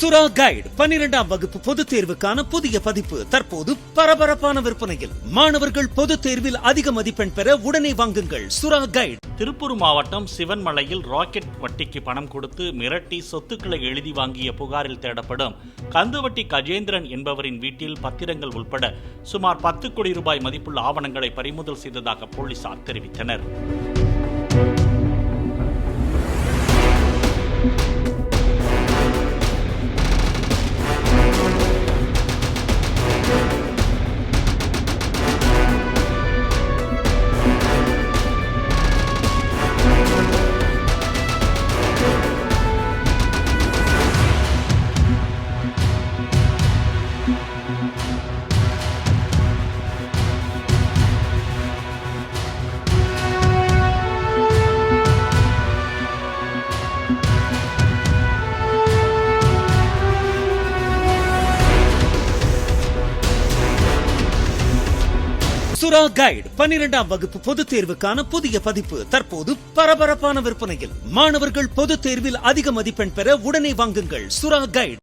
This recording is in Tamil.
சுறா கைடு 12ஆம் வகுப்பு பொதுத் தேர்வுக்கான புதிய பதிப்பு தற்போது பரபரப்பான விற்பனையில். மாணவர்கள் பொதுத் தேர்வில் அதிக மதிப்பெண் பெற உடனே வாங்குங்கள் சுறா கைடு. திருப்பூர் மாவட்டம் சிவன்மலையில் ராக்கெட் வட்டிக்கு பணம் கொடுத்து மிரட்டி சொத்துக்களை எழுதி வாங்கிய புகாரில் தேடப்படும் கந்துவட்டி கஜேந்திரன் என்பவரின் வீட்டில் பத்திரங்கள் உள்பட சுமார் 10 கோடி ரூபாய் மதிப்புள்ள ஆவணங்களை பறிமுதல் செய்ததாக போலீசார் தெரிவித்தனர். சுறா கைடு 12ஆம் வகுப்பு பொதுத் தேர்வுக்கான புதிய பதிப்பு தற்போது பரபரப்பான விற்பனையில். மாணவர்கள் பொதுத் தேர்வில் அதிக மதிப்பெண் பெற உடனே வாங்குங்கள் சுறா கைடு.